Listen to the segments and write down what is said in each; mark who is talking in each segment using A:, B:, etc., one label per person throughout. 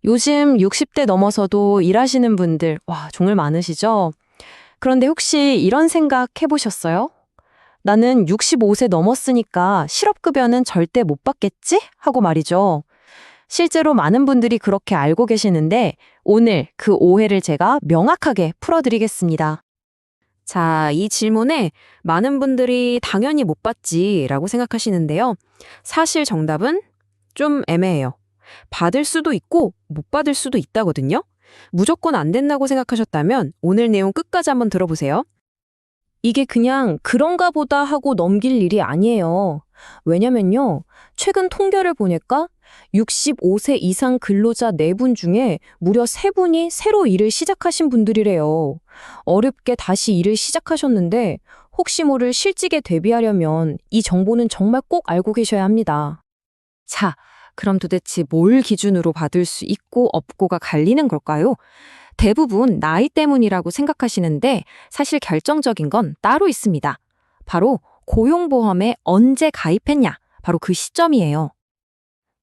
A: 요즘 60대 넘어서도 일하시는 분들, 와, 정말 많으시죠? 그런데 혹시 이런 생각 해보셨어요? 나는 65세 넘었으니까 실업급여는 절대 못 받겠지? 하고 말이죠. 실제로 많은 분들이 그렇게 알고 계시는데 오늘 그 오해를 제가 명확하게 풀어드리겠습니다. 자, 이 질문에 많은 분들이 당연히 못 받지라고 생각하시는데요. 사실 정답은 좀 애매해요. 받을 수도 있고 못 받을 수도 있다거든요. 무조건 안 된다고 생각하셨다면 오늘 내용 끝까지 한번 들어보세요. 이게 그냥 그런가 보다 하고 넘길 일이 아니에요. 왜냐면요, 최근 통계를 보니까 65세 이상 근로자 4분 중에 무려 3분이 새로 일을 시작하신 분들이래요. 어렵게 다시 일을 시작하셨는데 혹시 모를 실직에 대비하려면 이 정보는 정말 꼭 알고 계셔야 합니다. 자, 그럼 도대체 뭘 기준으로 받을 수 있고 없고가 갈리는 걸까요? 대부분 나이 때문이라고 생각하시는데 사실 결정적인 건 따로 있습니다. 바로 고용보험에 언제 가입했냐, 바로 그 시점이에요.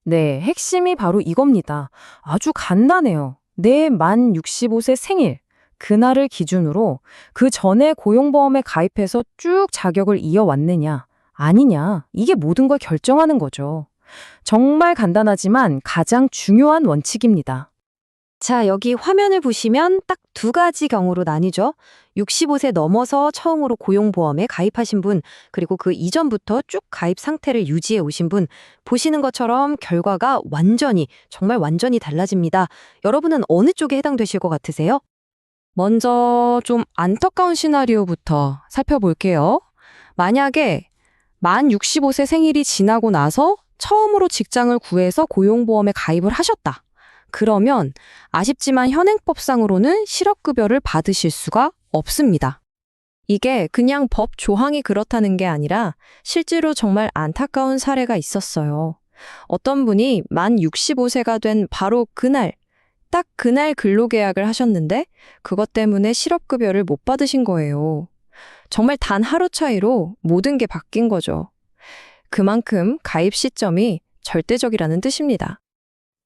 A: 네, 핵심이 바로 이겁니다. 아주 간단해요. 내 만 65세 생일, 그날을 기준으로 그 전에 고용보험에 가입해서 쭉 자격을 이어왔느냐, 아니냐, 이게 모든 걸 결정하는 거죠. 정말 간단하지만 가장 중요한 원칙입니다. 자, 여기 화면을 보시면 딱 두 가지 경우로 나뉘죠. 65세 넘어서 처음으로 고용보험에 가입하신 분, 그리고 그 이전부터 쭉 가입 상태를 유지해 오신 분, 보시는 것처럼 결과가 완전히, 정말 완전히 달라집니다. 여러분은 어느 쪽에 해당되실 것 같으세요? 먼저 좀 안타까운 시나리오부터 살펴볼게요. 만약에 만 65세 생일이 지나고 나서 처음으로 직장을 구해서 고용보험에 가입을 하셨다. 그러면 아쉽지만 현행법상으로는 실업급여를 받으실 수가 없습니다. 이게 그냥 법 조항이 그렇다는 게 아니라 실제로 정말 안타까운 사례가 있었어요. 어떤 분이 만 65세가 된 바로 그날, 딱 그날 근로계약을 하셨는데 그것 때문에 실업급여를 못 받으신 거예요. 정말 단 하루 차이로 모든 게 바뀐 거죠. 그만큼 가입 시점이 절대적이라는 뜻입니다.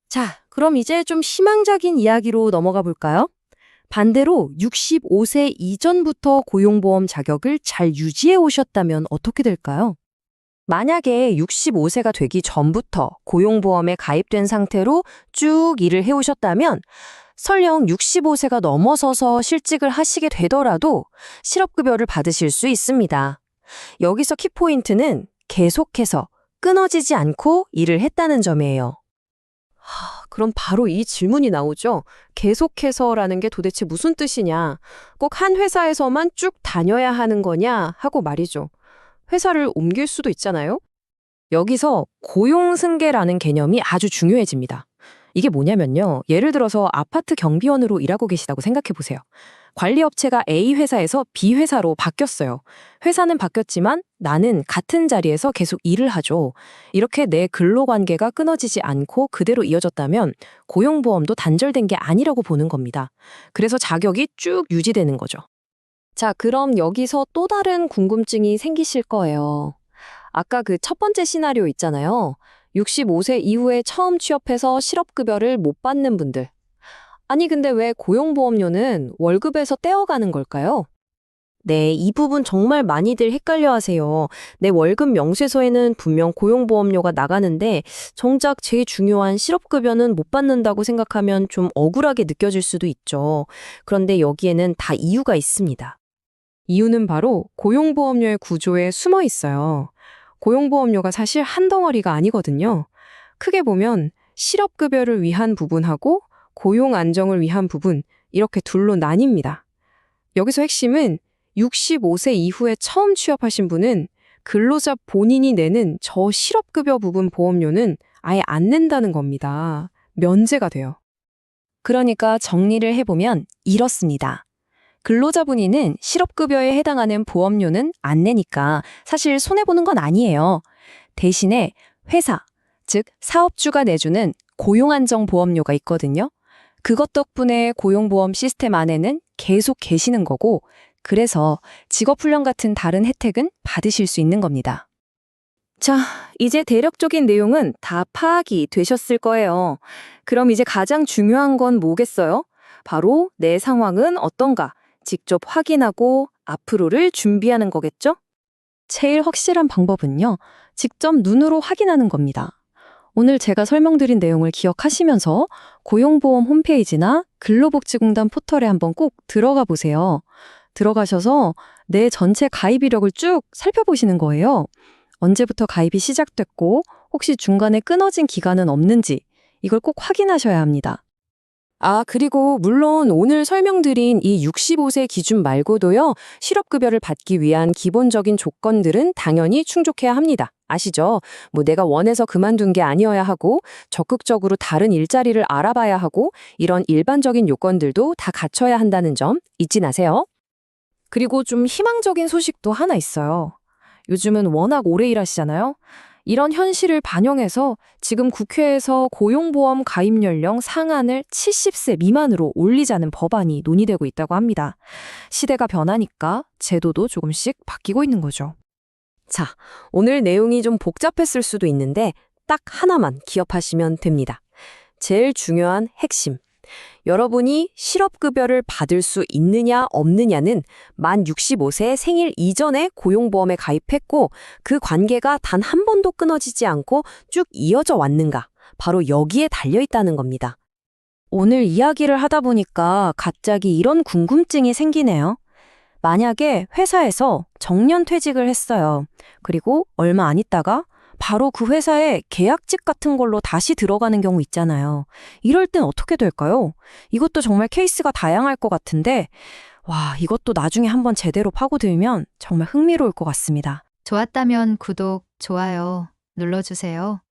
A: 자, 그럼 이제 좀 희망적인 이야기로 넘어가 볼까요? 반대로 65세 이전부터 고용보험 자격을 잘 유지해 오셨다면 어떻게 될까요? 만약에 65세가 되기 전부터 고용보험에 가입된 상태로 쭉 일을 해오셨다면 설령 65세가 넘어서서 실직을 하시게 되더라도 실업급여를 받으실 수 있습니다. 여기서 키포인트는 계속해서 끊어지지 않고 일을 했다는 점이에요. 그럼 바로 이 질문이 나오죠. 계속해서라는 게 도대체 무슨 뜻이냐? 꼭 한 회사에서만 쭉 다녀야 하는 거냐? 하고 말이죠. 회사를 옮길 수도 있잖아요. 여기서 고용승계라는 개념이 아주 중요해집니다. 이게 뭐냐면요. 예를 들어서 아파트 경비원으로 일하고 계시다고 생각해 보세요. 관리업체가 A 회사에서 B 회사로 바뀌었어요. 회사는 바뀌었지만 나는 같은 자리에서 계속 일을 하죠. 이렇게 내 근로관계가 끊어지지 않고 그대로 이어졌다면 고용보험도 단절된 게 아니라고 보는 겁니다. 그래서 자격이 쭉 유지되는 거죠. 자, 그럼 여기서 또 다른 궁금증이 생기실 거예요. 아까 그 첫 번째 시나리오 있잖아요. 65세 이후에 처음 취업해서 실업급여를 못 받는 분들. 아니, 근데 왜 고용보험료는 월급에서 떼어가는 걸까요? 네, 이 부분 정말 많이들 헷갈려 하세요. 내 월급 명세서에는 분명 고용보험료가 나가는데 정작 제일 중요한 실업급여는 못 받는다고 생각하면 좀 억울하게 느껴질 수도 있죠. 그런데 여기에는 다 이유가 있습니다. 이유는 바로 고용보험료의 구조에 숨어 있어요. 고용보험료가 사실 한 덩어리가 아니거든요. 크게 보면 실업급여를 위한 부분하고 고용 안정을 위한 부분, 이렇게 둘로 나뉩니다. 여기서 핵심은 65세 이후에 처음 취업하신 분은 근로자 본인이 내는 저 실업급여 부분 보험료는 아예 안 낸다는 겁니다. 면제가 돼요. 그러니까 정리를 해보면 이렇습니다. 근로자 본인은 실업급여에 해당하는 보험료는 안 내니까 사실 손해보는 건 아니에요. 대신에 회사, 즉 사업주가 내주는 고용안정보험료가 있거든요. 그것 덕분에 고용보험 시스템 안에는 계속 계시는 거고, 그래서 직업훈련 같은 다른 혜택은 받으실 수 있는 겁니다.
B: 자, 이제 대략적인 내용은 다 파악이 되셨을 거예요. 그럼 이제 가장 중요한 건 뭐겠어요? 바로 내 상황은 어떤가 직접 확인하고 앞으로를 준비하는 거겠죠?
A: 제일 확실한 방법은요, 직접 눈으로 확인하는 겁니다. 오늘 제가 설명드린 내용을 기억하시면서 고용보험 홈페이지나 근로복지공단 포털에 한번 꼭 들어가 보세요. 들어가셔서 내 전체 가입 이력을 쭉 살펴보시는 거예요. 언제부터 가입이 시작됐고 혹시 중간에 끊어진 기간은 없는지 이걸 꼭 확인하셔야 합니다. 아, 그리고 물론 오늘 설명드린 이 65세 기준 말고도요, 실업급여를 받기 위한 기본적인 조건들은 당연히 충족해야 합니다. 아시죠? 뭐 내가 원해서 그만둔 게 아니어야 하고, 적극적으로 다른 일자리를 알아봐야 하고, 이런 일반적인 요건들도 다 갖춰야 한다는 점 잊지 마세요.
B: 그리고 좀 희망적인 소식도 하나 있어요. 요즘은 워낙 오래 일하시잖아요. 이런 현실을 반영해서 지금 국회에서 고용보험 가입 연령 상한을 70세 미만으로 올리자는 법안이 논의되고 있다고 합니다. 시대가 변하니까 제도도 조금씩 바뀌고 있는 거죠.
A: 자, 오늘 내용이 좀 복잡했을 수도 있는데 딱 하나만 기억하시면 됩니다. 제일 중요한 핵심. 여러분이 실업급여를 받을 수 있느냐 없느냐는 만 65세 생일 이전에 고용보험에 가입했고 그 관계가 단 한 번도 끊어지지 않고 쭉 이어져 왔는가. 바로 여기에 달려있다는 겁니다. 오늘 이야기를 하다 보니까 갑자기 이런 궁금증이 생기네요. 만약에 회사에서 정년퇴직을 했어요. 그리고 얼마 안 있다가 바로 그 회사에 계약직 같은 걸로 다시 들어가는 경우 있잖아요. 이럴 땐 어떻게 될까요? 이것도 정말 케이스가 다양할 것 같은데, 와, 이것도 나중에 한번 제대로 파고들면 정말 흥미로울 것 같습니다.
C: 좋았다면 구독, 좋아요 눌러주세요.